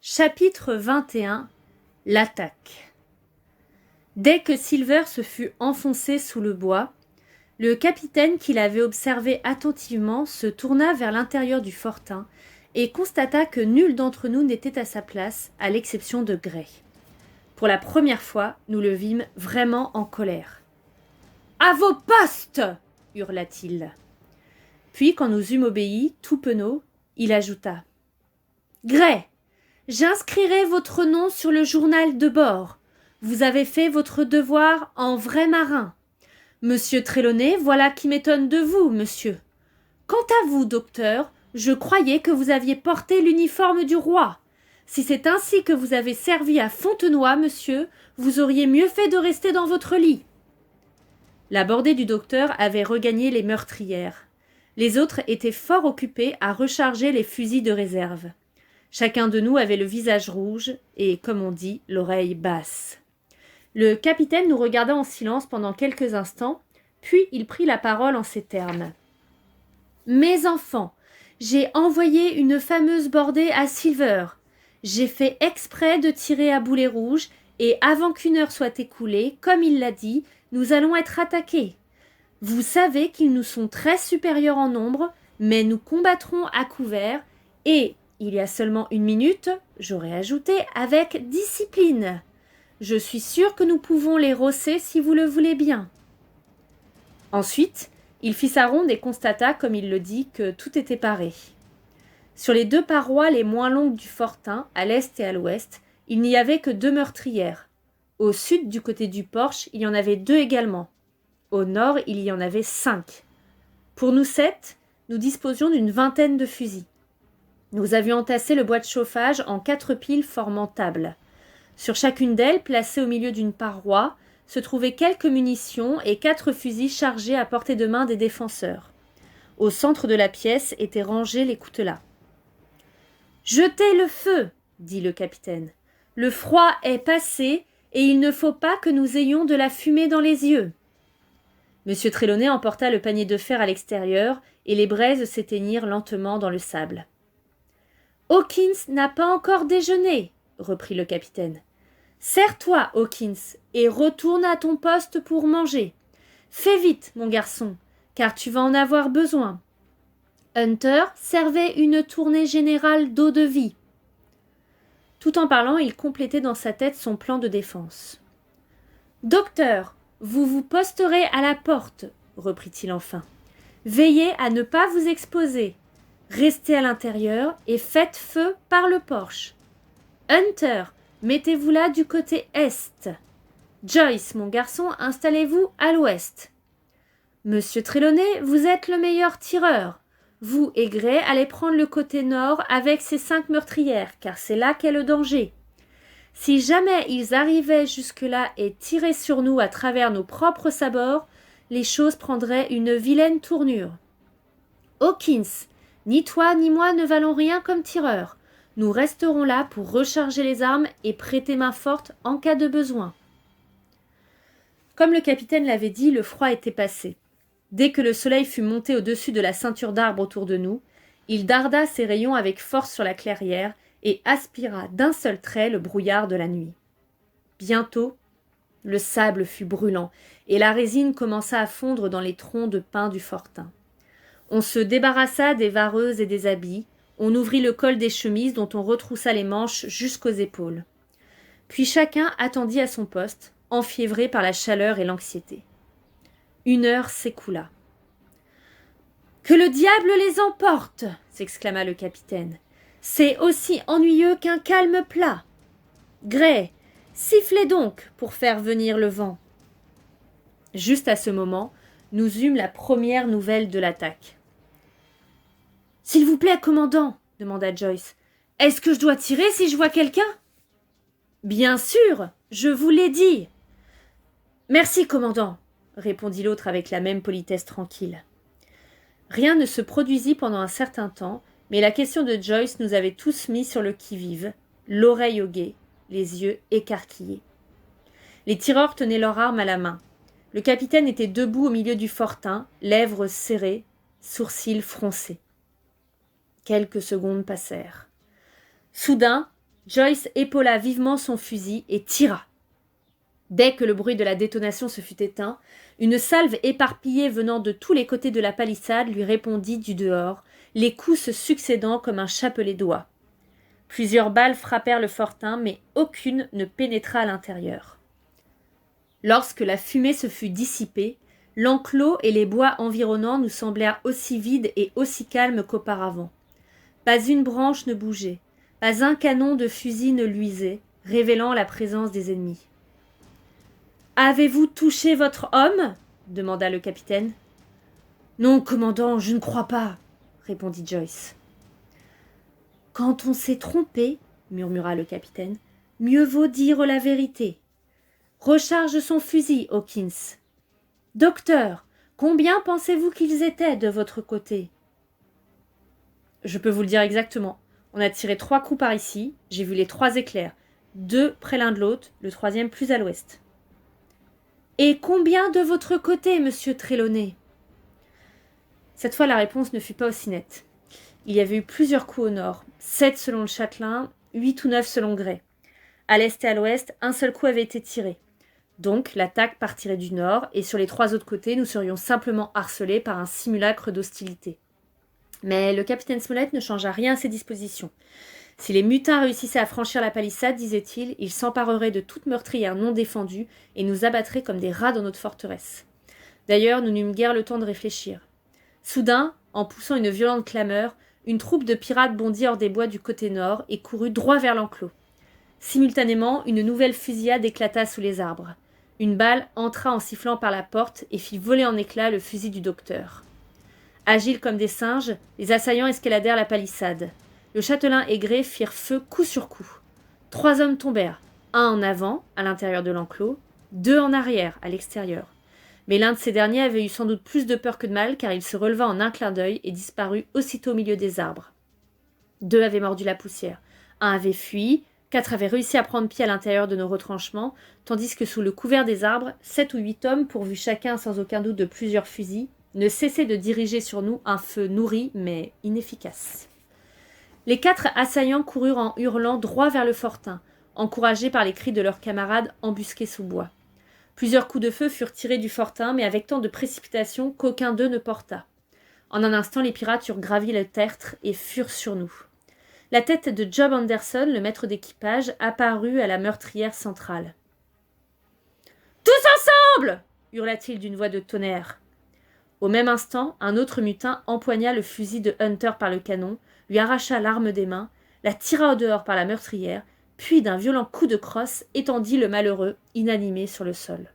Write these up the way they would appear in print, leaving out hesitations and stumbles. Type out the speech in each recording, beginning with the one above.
Chapitre 21. L'attaque. Dès que Silver se fut enfoncé sous le bois, le capitaine qui l'avait observé attentivement se tourna vers l'intérieur du fortin et constata que nul d'entre nous n'était à sa place, à l'exception de Gray. Pour la première fois, nous le vîmes vraiment en colère. « À vos postes !» hurla-t-il. Puis, quand nous eûmes obéi, tout penaud, il ajouta. « Gray, j'inscrirai votre nom sur le journal de bord. Vous avez fait votre devoir en vrai marin. Monsieur Trelawney, voilà qui m'étonne de vous, monsieur. Quant à vous, docteur, je croyais que vous aviez porté l'uniforme du roi. Si c'est ainsi que vous avez servi à Fontenoy, monsieur, vous auriez mieux fait de rester dans votre lit. » La bordée du docteur avait regagné les meurtrières. Les autres étaient fort occupés à recharger les fusils de réserve. Chacun de nous avait le visage rouge et, comme on dit, l'oreille basse. Le capitaine nous regarda en silence pendant quelques instants, puis il prit la parole en ces termes. « Mes enfants, j'ai envoyé une fameuse bordée à Silver. J'ai fait exprès de tirer à boulet rouge et avant qu'une heure soit écoulée, comme il l'a dit, nous allons être attaqués. Vous savez qu'ils nous sont très supérieurs en nombre, mais nous combattrons à couvert et, il y a seulement une minute, j'aurais ajouté avec discipline. Je suis sûr que nous pouvons les rosser si vous le voulez bien. » Ensuite, il fit sa ronde et constata, comme il le dit, que tout était paré. Sur les deux parois les moins longues du fortin, à l'est et à l'ouest, il n'y avait que 2 meurtrières. Au sud, du côté du porche, il y en avait 2 également. Au nord, il y en avait 5. Pour nous 7, nous disposions d'une 20aine de fusils. Nous avions entassé le bois de chauffage en 4 piles formant table. Sur chacune d'elles, placée au milieu d'une paroi, se trouvaient quelques munitions et 4 fusils chargés à portée de main des défenseurs. Au centre de la pièce étaient rangés les coutelas. « Jetez le feu !» dit le capitaine. « Le froid est passé et il ne faut pas que nous ayons de la fumée dans les yeux. » Monsieur Trelawney emporta le panier de fer à l'extérieur et les braises s'éteignirent lentement dans le sable. « Hawkins n'a pas encore déjeuné, » reprit le capitaine. « Serre-toi, Hawkins, et retourne à ton poste pour manger. Fais vite, mon garçon, car tu vas en avoir besoin. Hunter servait une tournée générale d'eau-de-vie. » Tout en parlant, il complétait dans sa tête son plan de défense. « Docteur, vous vous posterez à la porte, » reprit-il enfin. « Veillez à ne pas vous exposer. Restez à l'intérieur et faites feu par le porche. Hunter, mettez-vous là du côté est. Joyce, mon garçon, installez-vous à l'ouest. Monsieur Trelawney, vous êtes le meilleur tireur. Vous et Gray allez prendre le côté nord avec ces 5 meurtrières, car c'est là qu'est le danger. Si jamais ils arrivaient jusque-là et tiraient sur nous à travers nos propres sabords, les choses prendraient une vilaine tournure. Hawkins, ni toi ni moi ne valons rien comme tireurs. Nous resterons là pour recharger les armes et prêter main forte en cas de besoin. » Comme le capitaine l'avait dit, le froid était passé. Dès que le soleil fut monté au-dessus de la ceinture d'arbres autour de nous, il darda ses rayons avec force sur la clairière et aspira d'un seul trait le brouillard de la nuit. Bientôt, le sable fut brûlant et la résine commença à fondre dans les troncs de pin du fortin. On se débarrassa des vareuses et des habits, on ouvrit le col des chemises dont on retroussa les manches jusqu'aux épaules. Puis chacun attendit à son poste, enfiévré par la chaleur et l'anxiété. 1 heure s'écoula. « Que le diable les emporte !» s'exclama le capitaine. « C'est aussi ennuyeux qu'un calme plat. Gray, sifflez donc pour faire venir le vent. » Juste à ce moment, nous eûmes la première nouvelle de l'attaque. « S'il vous plaît, commandant, » demanda Joyce, « est-ce que je dois tirer si je vois quelqu'un ?»« Bien sûr, je vous l'ai dit. »« Merci, commandant, » répondit l'autre avec la même politesse tranquille. Rien ne se produisit pendant un certain temps, mais la question de Joyce nous avait tous mis sur le qui-vive, l'oreille au guet, les yeux écarquillés. Les tireurs tenaient leurs armes à la main. Le capitaine était debout au milieu du fortin, lèvres serrées, sourcils froncés. Quelques secondes passèrent. Soudain, Joyce épaula vivement son fusil et tira. Dès que le bruit de la détonation se fut éteint, une salve éparpillée venant de tous les côtés de la palissade lui répondit du dehors, les coups se succédant comme un chapelet d'oies. Plusieurs balles frappèrent le fortin, mais aucune ne pénétra à l'intérieur. Lorsque la fumée se fut dissipée, l'enclos et les bois environnants nous semblèrent aussi vides et aussi calmes qu'auparavant. Pas une branche ne bougeait, pas un canon de fusil ne luisait, révélant la présence des ennemis. « Avez-vous touché votre homme » demanda le capitaine. « Non, commandant, je ne crois pas, » répondit Joyce. « Quand on s'est trompé, » murmura le capitaine, « mieux vaut dire la vérité. Recharge son fusil, Hawkins. Docteur, combien pensez-vous qu'ils étaient de votre côté ? Je peux vous le dire exactement. On a tiré 3 coups par ici, j'ai vu les 3 éclairs, 2 près l'un de l'autre, le 3e plus à l'ouest. Et combien de votre côté, monsieur Trelawney ? Cette fois, la réponse ne fut pas aussi nette. Il y avait eu plusieurs coups au nord, 7 selon le châtelain, 8 ou 9 selon Gray. À l'est et à l'ouest, un seul coup avait été tiré. Donc, l'attaque partirait du nord, et sur les 3 autres côtés, nous serions simplement harcelés par un simulacre d'hostilité. Mais le capitaine Smollett ne changea rien à ses dispositions. Si les mutins réussissaient à franchir la palissade, disait-il, ils s'empareraient de toute meurtrière non défendue et nous abattraient comme des rats dans notre forteresse. D'ailleurs, nous n'eûmes guère le temps de réfléchir. Soudain, en poussant une violente clameur, une troupe de pirates bondit hors des bois du côté nord et courut droit vers l'enclos. Simultanément, une nouvelle fusillade éclata sous les arbres. Une balle entra en sifflant par la porte et fit voler en éclats le fusil du docteur. Agiles comme des singes, les assaillants escaladèrent la palissade. Le châtelain et Gray firent feu coup sur coup. 3 hommes tombèrent, un en avant, à l'intérieur de l'enclos, 2 en arrière, à l'extérieur. Mais l'un de ces derniers avait eu sans doute plus de peur que de mal, car il se releva en un clin d'œil et disparut aussitôt au milieu des arbres. 2 avaient mordu la poussière. Un avait fui, 4 avaient réussi à prendre pied à l'intérieur de nos retranchements, tandis que sous le couvert des arbres, 7 ou 8 hommes, pourvus chacun sans aucun doute de plusieurs fusils, ne cessaient de diriger sur nous un feu nourri mais inefficace. Les 4 assaillants coururent en hurlant droit vers le fortin, encouragés par les cris de leurs camarades embusqués sous bois. Plusieurs coups de feu furent tirés du fortin, mais avec tant de précipitation qu'aucun d'eux ne porta. En un instant, les pirates eurent gravi le tertre et furent sur nous. La tête de Job Anderson, le maître d'équipage, apparut à la meurtrière centrale. « Tous ensemble !» hurla-t-il d'une voix de tonnerre. Au même instant, un autre mutin empoigna le fusil de Hunter par le canon, lui arracha l'arme des mains, la tira au dehors par la meurtrière, puis d'un violent coup de crosse étendit le malheureux, inanimé sur le sol.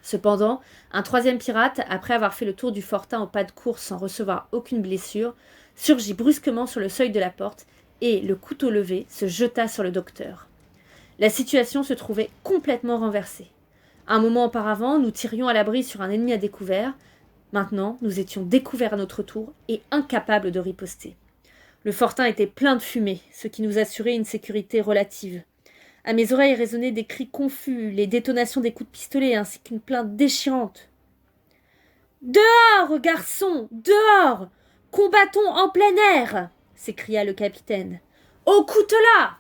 Cependant, un 3e pirate, après avoir fait le tour du fortin au pas de course sans recevoir aucune blessure, surgit brusquement sur le seuil de la porte et, le couteau levé, se jeta sur le docteur. La situation se trouvait complètement renversée. Un moment auparavant, nous tirions à l'abri sur un ennemi à découvert. Maintenant, nous étions découverts à notre tour et incapables de riposter. Le fortin était plein de fumée, ce qui nous assurait une sécurité relative. À mes oreilles résonnaient des cris confus, les détonations des coups de pistolet ainsi qu'une plainte déchirante. « Dehors, garçons, dehors ! Combattons en plein air !» s'écria le capitaine. « Au coutelas !»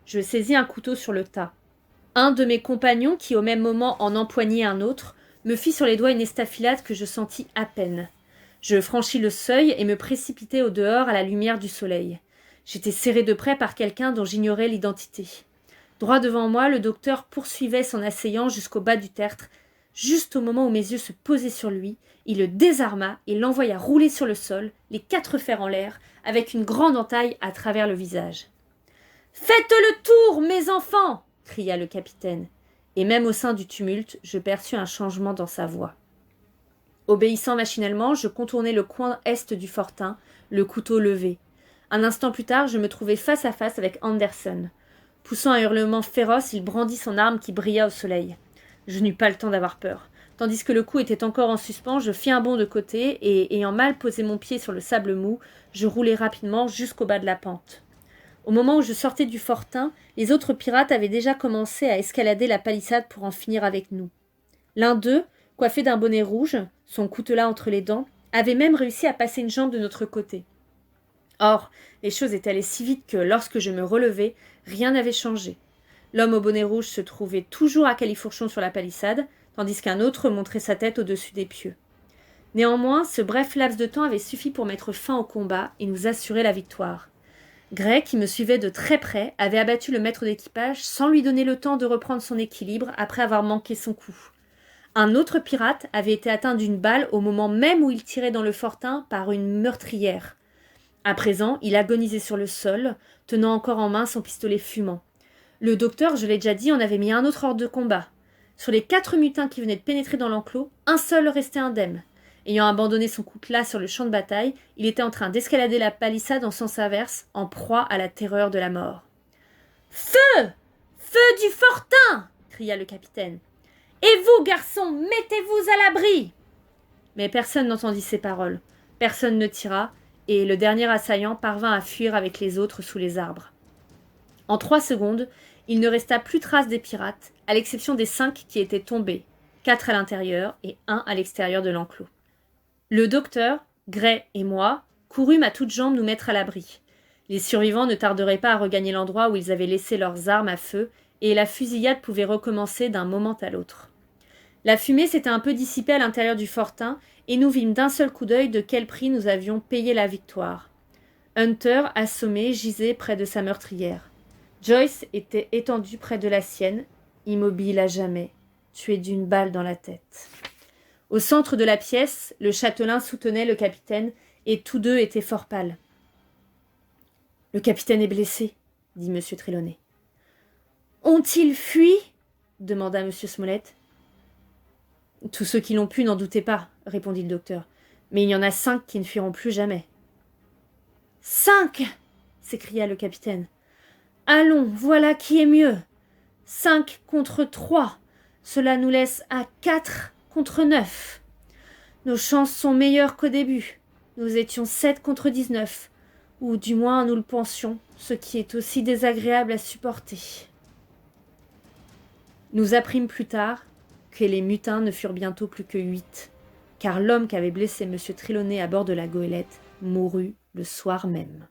Je saisis un couteau sur le tas. Un de mes compagnons, qui au même moment en empoignait un autre, me fit sur les doigts une estafilade que je sentis à peine. Je franchis le seuil et me précipitai au dehors à la lumière du soleil. J'étais serré de près par quelqu'un dont j'ignorais l'identité. Droit devant moi, le docteur poursuivait son assaillant jusqu'au bas du tertre. Juste au moment où mes yeux se posaient sur lui, il le désarma et l'envoya rouler sur le sol, les 4 fers en l'air, avec une grande entaille à travers le visage. « Faites le tour, mes enfants !» cria le capitaine. Et même au sein du tumulte, je perçus un changement dans sa voix. Obéissant machinalement, je contournai le coin est du fortin, le couteau levé. Un instant plus tard, je me trouvai face à face avec Anderson. Poussant un hurlement féroce, il brandit son arme qui brilla au soleil. Je n'eus pas le temps d'avoir peur. Tandis que le coup était encore en suspens, je fis un bond de côté et, ayant mal posé mon pied sur le sable mou, je roulai rapidement jusqu'au bas de la pente. Au moment où je sortais du fortin, les autres pirates avaient déjà commencé à escalader la palissade pour en finir avec nous. L'un d'eux, coiffé d'un bonnet rouge, son coutelas entre les dents, avait même réussi à passer une jambe de notre côté. Or, les choses étaient allées si vite que, lorsque je me relevai, rien n'avait changé. L'homme au bonnet rouge se trouvait toujours à califourchon sur la palissade, tandis qu'un autre montrait sa tête au-dessus des pieux. Néanmoins, ce bref laps de temps avait suffi pour mettre fin au combat et nous assurer la victoire. Gray, qui me suivait de très près, avait abattu le maître d'équipage sans lui donner le temps de reprendre son équilibre après avoir manqué son coup. Un autre pirate avait été atteint d'une balle au moment même où il tirait dans le fortin par une meurtrière. À présent, il agonisait sur le sol, tenant encore en main son pistolet fumant. Le docteur, je l'ai déjà dit, en avait mis un autre hors de combat. Sur les 4 mutins qui venaient de pénétrer dans l'enclos, un seul restait indemne. Ayant abandonné son coutelas sur le champ de bataille, il était en train d'escalader la palissade en sens inverse, en proie à la terreur de la mort. « Feu! Feu du fortin !» cria le capitaine. « Et vous, garçons, mettez-vous à l'abri !» Mais personne n'entendit ces paroles. Personne ne tira, et le dernier assaillant parvint à fuir avec les autres sous les arbres. En 3 secondes, il ne resta plus trace des pirates, à l'exception des 5 qui étaient tombés, 4 à l'intérieur et 1 à l'extérieur de l'enclos. Le docteur, Gray et moi courûmes à toutes jambes nous mettre à l'abri. Les survivants ne tarderaient pas à regagner l'endroit où ils avaient laissé leurs armes à feu, et la fusillade pouvait recommencer d'un moment à l'autre. La fumée s'était un peu dissipée à l'intérieur du fortin, et nous vîmes d'un seul coup d'œil de quel prix nous avions payé la victoire. Hunter, assommé, gisait près de sa meurtrière. Joyce était étendu près de la sienne, immobile à jamais, tué d'une balle dans la tête. Au centre de la pièce, le châtelain soutenait le capitaine, et tous deux étaient fort pâles. « Le capitaine est blessé, » dit M. Trelawney. « Ont-ils fui » demanda M. Smollett. « Tous ceux qui l'ont pu n'en doutaient pas, » répondit le docteur. « Mais il y en a 5 qui ne fuiront plus jamais. »« 5 » s'écria le capitaine. « Allons, voilà qui est mieux. 5 contre 3, cela nous laisse à 4 contre 9. Nos chances sont meilleures qu'au début. Nous étions 7 contre 19, ou du moins nous le pensions, ce qui est aussi désagréable à supporter. Nous apprîmes plus tard que les mutins ne furent bientôt plus que 8, car l'homme qu'avait blessé M. Trelawney à bord de la goélette mourut le soir même.